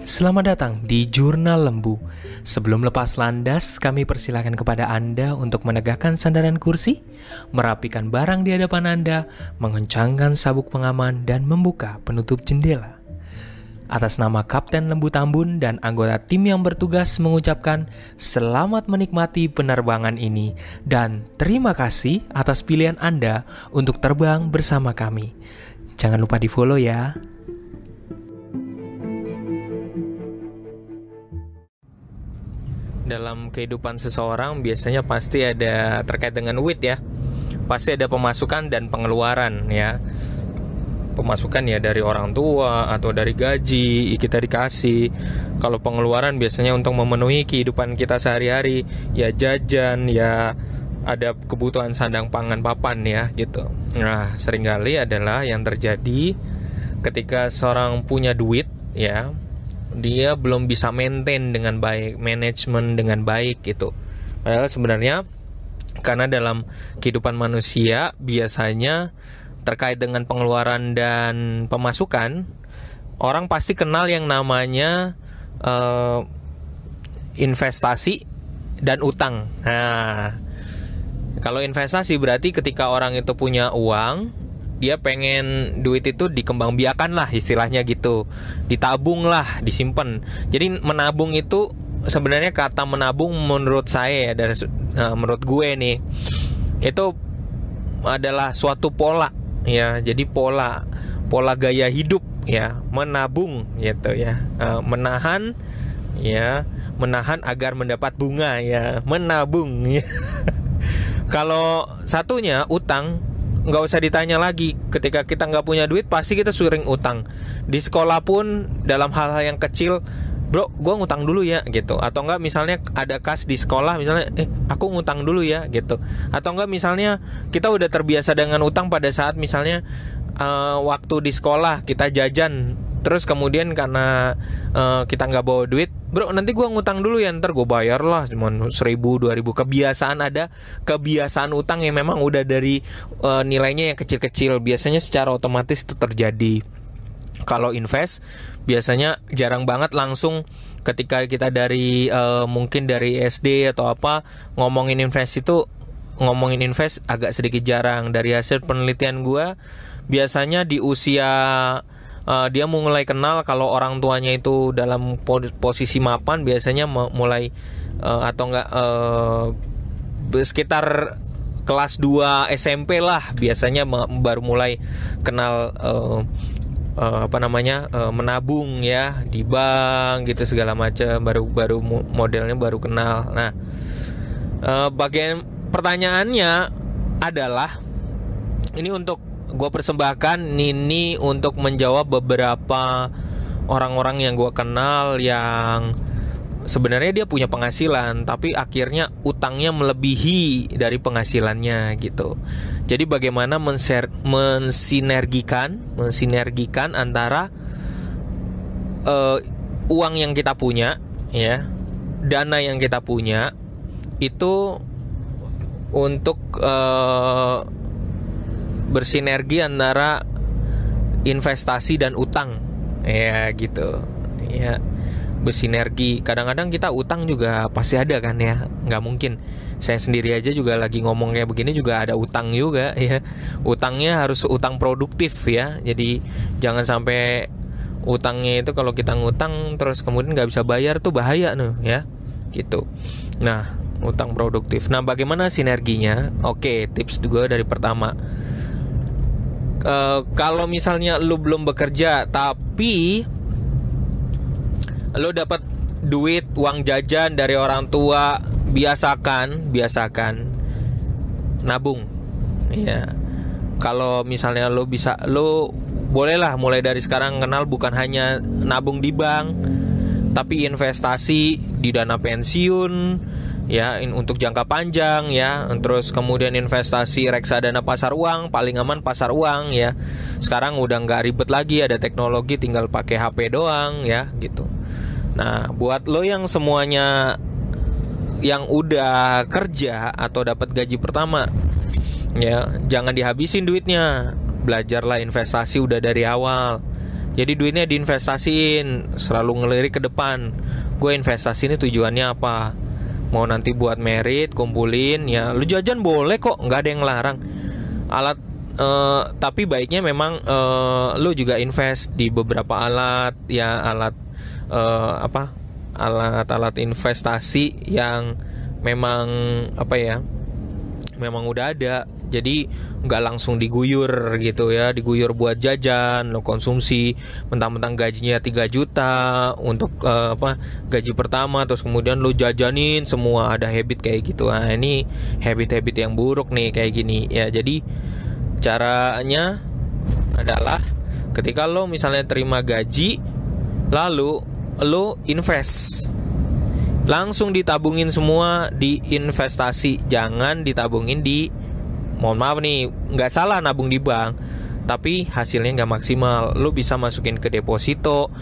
Selamat datang di Jurnal Lembu. Sebelum lepas landas, kami persilakan kepada Anda untuk menegakkan sandaran kursi, merapikan barang di hadapan Anda, mengencangkan sabuk pengaman, dan membuka penutup jendela. Atas nama Kapten Lembu Tambun dan anggota tim yang bertugas mengucapkan selamat menikmati penerbangan ini dan terima kasih atas pilihan Anda untuk terbang bersama kami. Jangan lupa di-follow ya. Dalam kehidupan seseorang biasanya pasti ada terkait dengan duit ya. Pasti ada pemasukan dan pengeluaran ya. Pemasukan ya dari orang tua atau dari gaji kita dikasih. Kalau pengeluaran biasanya untuk memenuhi kehidupan kita sehari-hari, ya jajan, ya ada kebutuhan sandang pangan papan ya gitu. Nah, seringkali adalah yang terjadi ketika seorang punya duit ya, dia belum bisa maintain dengan baik, manajemen dengan baik gitu. Padahal sebenarnya karena dalam kehidupan manusia biasanya terkait dengan pengeluaran dan pemasukan, orang pasti kenal yang namanya investasi dan utang. Nah, kalau investasi berarti ketika orang itu punya uang, dia pengen duit itu dikembangbiakan lah istilahnya gitu, ditabung lah, disimpan. Jadi menabung itu sebenarnya kata menabung menurut saya ya, menurut gue nih, itu adalah suatu pola ya. Jadi pola gaya hidup ya, menabung gitu ya, menahan agar mendapat bunga ya, menabung ya. Kalau satunya utang, nggak usah ditanya lagi. Ketika kita nggak punya duit, pasti kita sering utang. Di sekolah pun dalam hal-hal yang kecil, bro, gue ngutang dulu ya gitu. Atau enggak misalnya ada kas di sekolah, misalnya, aku ngutang dulu ya gitu. Atau enggak misalnya kita udah terbiasa dengan utang pada saat misalnya waktu di sekolah kita jajan, terus kemudian karena kita nggak bawa duit, bro nanti gue ngutang dulu ya, ntar gue bayar lah cuma 1.000, 2.000. Kebiasaan, ada kebiasaan utang yang memang udah dari nilainya yang kecil-kecil, biasanya secara otomatis itu terjadi. Kalau invest biasanya jarang banget langsung ketika kita dari mungkin dari SD atau apa ngomongin invest agak sedikit jarang. Dari hasil penelitian gue, biasanya di usia dia mulai kenal kalau orang tuanya itu dalam posisi mapan, biasanya mulai atau enggak sekitar kelas 2 SMP lah, biasanya baru mulai kenal menabung ya di bank gitu segala macam, baru modelnya baru kenal. Nah, bagian pertanyaannya adalah, ini untuk gue persembahkan ini untuk menjawab beberapa orang-orang yang gue kenal yang sebenarnya dia punya penghasilan tapi akhirnya utangnya melebihi dari penghasilannya gitu. Jadi bagaimana mensinergikan antara uang yang kita punya ya, dana yang kita punya itu untuk bersinergi antara investasi dan utang ya gitu ya, bersinergi. Kadang-kadang kita utang juga pasti ada kan ya, nggak mungkin. Saya sendiri aja juga lagi ngomong kayak begini juga ada utang juga ya. Utangnya harus utang produktif ya, jadi jangan sampai utangnya itu kalau kita ngutang terus kemudian nggak bisa bayar, tuh bahaya tuh ya gitu. Nah, utang produktif. Nah, bagaimana sinerginya? Oke, tips gue dari pertama, kalau misalnya lu belum bekerja tapi lu dapat duit, uang jajan dari orang tua, biasakan nabung ya. Kalau misalnya lu bolehlah mulai dari sekarang kenal bukan hanya nabung di bank, tapi investasi di dana pensiun ya, untuk jangka panjang ya. Terus kemudian investasi reksadana pasar uang, paling aman pasar uang ya. Sekarang udah nggak ribet lagi, ada teknologi, tinggal pakai HP doang ya gitu. Nah, buat lo yang semuanya yang udah kerja atau dapat gaji pertama ya, jangan dihabisin duitnya. Belajarlah investasi udah dari awal. Jadi duitnya diinvestasiin, selalu ngelirik ke depan. Gue investasi ini tujuannya apa? Mau nanti buat merit, kumpulin, ya lu jajan boleh kok, nggak ada yang larang. Tapi baiknya memang lu juga invest di beberapa alat, ya alat-alat investasi yang memang memang udah ada. Jadi nggak langsung diguyur gitu ya, diguyur buat jajan, lo konsumsi mentang-mentang gajinya 3 juta untuk gaji pertama, terus kemudian lo jajanin semua. Ada habit kayak gitu. Nah, ini habit-habit yang buruk nih kayak gini ya. Jadi caranya adalah ketika lo misalnya terima gaji, lalu lo invest, langsung ditabungin semua di investasi. Jangan ditabungin di, mohon maaf nih, nggak salah nabung di bank, tapi hasilnya nggak maksimal. Lo bisa masukin ke deposito,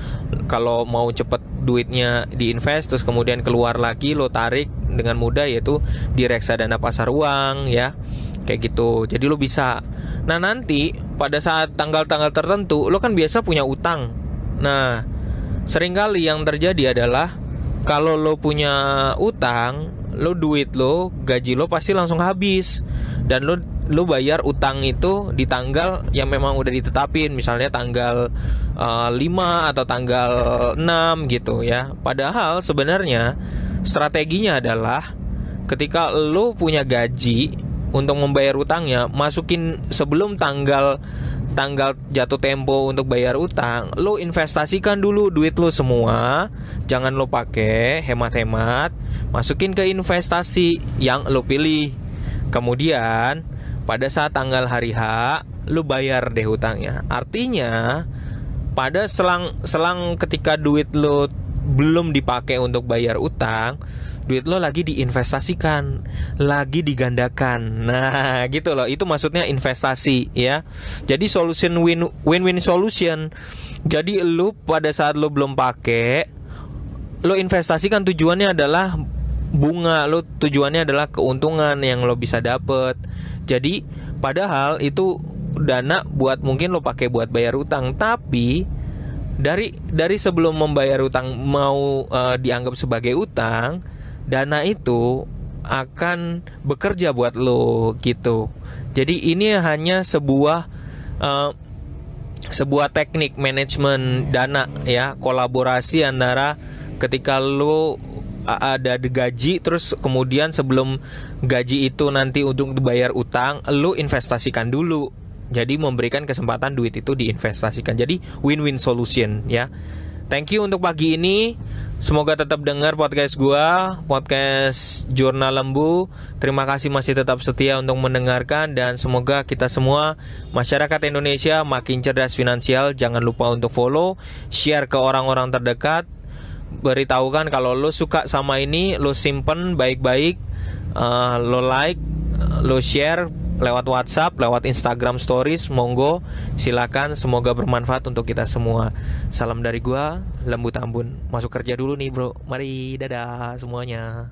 kalau mau cepet duitnya diinvest terus kemudian keluar lagi, lo tarik dengan mudah, yaitu di reksadana pasar uang ya, kayak gitu. Jadi lo bisa. Nah nanti pada saat tanggal-tanggal tertentu lo kan biasa punya utang. Nah seringkali yang terjadi adalah kalau lo punya utang, lo duit lo, gaji lo pasti langsung habis. Dan lo bayar utang itu di tanggal yang memang udah ditetapin, misalnya tanggal 5 atau tanggal 6 gitu ya. Padahal sebenarnya strateginya adalah ketika lo punya gaji, untuk membayar utangnya, masukin sebelum tanggal jatuh tempo untuk bayar utang, lo investasikan dulu duit lo semua. Jangan lo pakai hemat-hemat, masukin ke investasi yang lo pilih. Kemudian pada saat tanggal hari H, lo bayar deh utangnya. Artinya pada selang ketika duit lo belum dipakai untuk bayar utang, duit lo lagi diinvestasikan, lagi digandakan. Nah gitu loh, itu maksudnya investasi ya. Jadi solution win-win solution. Jadi lo pada saat lo belum pakai, lo investasikan, tujuannya adalah bunga, lo tujuannya adalah keuntungan yang lo bisa dapet. Jadi padahal itu dana buat, mungkin lo pakai buat bayar utang, tapi dari sebelum membayar utang mau dianggap sebagai utang, dana itu akan bekerja buat lo gitu. Jadi ini hanya sebuah teknik manajemen dana ya, kolaborasi antara ketika lo ada gaji, terus kemudian sebelum gaji itu nanti untuk dibayar utang, lo investasikan dulu. Jadi memberikan kesempatan duit itu diinvestasikan. Jadi win-win solution ya. Thank you untuk pagi ini. Semoga tetap dengar podcast gua, podcast Jurnal Lembu. Terima kasih masih tetap setia untuk mendengarkan, dan semoga kita semua masyarakat Indonesia makin cerdas finansial. Jangan lupa untuk follow, share ke orang-orang terdekat. Beritahukan kalau lo suka sama ini, lo simpen baik-baik, lo like, lo share lewat WhatsApp, lewat Instagram Stories, monggo silakan. Semoga bermanfaat untuk kita semua. Salam dari gua, Lembu Tambun. Masuk kerja dulu nih bro. Mari, dadah semuanya.